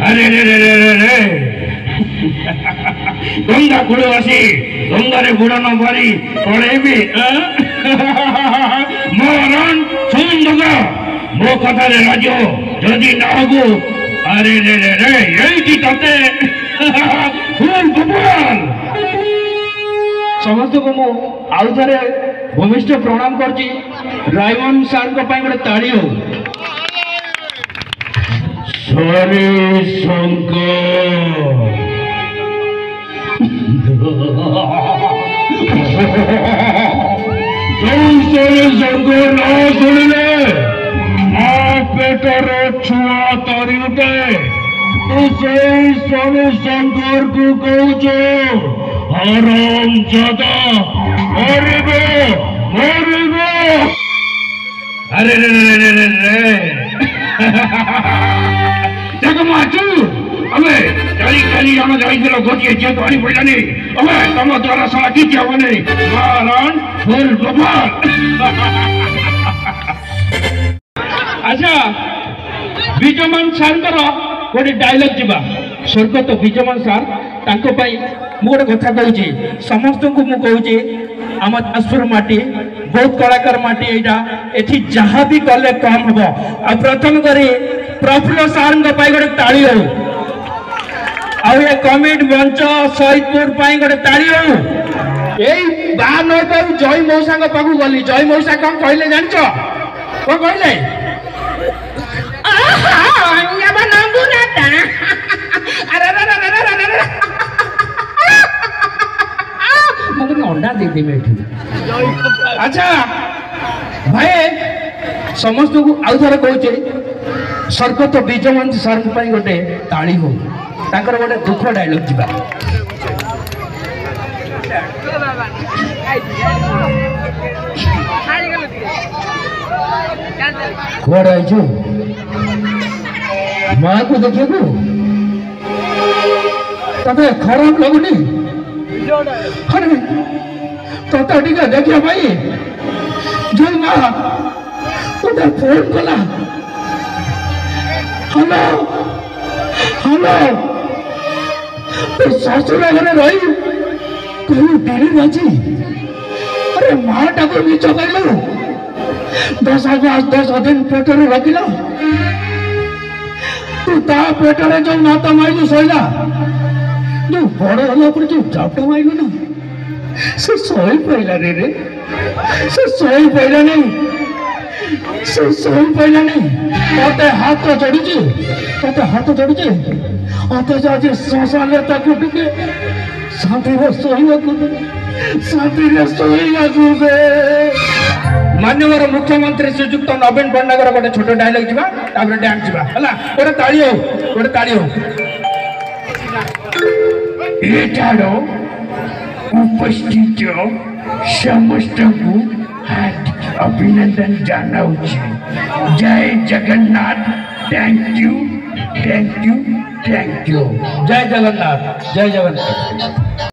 अरे रे रे रे रे रे गंगा कूल आसी गंगारे बुड़ न पारी पड़ेबी मोहन सुन दगा मो कथा राजो जदि न हबू अरे रे रे रे यही तते फूल बबुआल समस्त को मु आउ थरे भूमिष्ठ प्रणाम करची रायमन सार को पाई गोटे ताली हो सरे शंकर सरे शंकर न सुनिले पेटर छुआ तरी उठे तो से सरे शंकर को कहूँ हराम जादा मरबो मरबो अरे रे रे रे रे देखो माचू अबे काली काली हम जाई दिलो गोटिए जे तो आनी पड़ला नहीं अबे तम द्वारा साला की क्या बने मारन फुल बबाल अच्छा विजयमान सार गोटे डायलॉग जीवा स्वर्गत विजयमान सार तांको पाई मु गोटे कथा कहूची समस्त को मु कहूची आम जाजपुर माटी बहुत कलाकार माटी एटा एठी जहाँ भी कले कम हम आ प्रथम करी प्रफुल्ल सार पाई गोटे ताली हो आ कमेटी मंच शहीदपुर पाई गोटे ताली हो यही बाहर न करू जय मौसा पाखु गली जय मौसा कौन कहले जान कौन कहले अंडा दे दे अच्छा भाई समस्त को आउ थे कहचे स्वर्गत विजयमान सार गोटे ताली हो तांकर गोटे दुख डायलॉग जीवा कौन आईचु माँ को देखिए को तते खराब लगुनी अरे तो टीका देखिए भाई जो माँ उधर फोन कला हेलो हेलो तो ससुर घरे रही कोई डेरी राजी अरे माँ टाकुर बीच कहलु 10 दिन पेटर रखिल तू ता पेटर जो नाता माइलु सैला जो बड़ होला पर जो जाप माइलु ना से सही पहला रे रे से सही पहला नहीं से सही पहला नहीं तते हाथ जोड़ी अत आज संसार ताकू टिके शांति रे माननीय मुख्यमंत्री श्रीजुक्त नवीन पट्टनायक गोटे छोट डायलॉग जीवा तापर डांस जीवा हला गोटे ताली हो एटारो उपस्थित समस्त को हार्दिक अभिनंदन जनाऊची जय जगन्नाथ थैंक यू जय जगन्नाथ।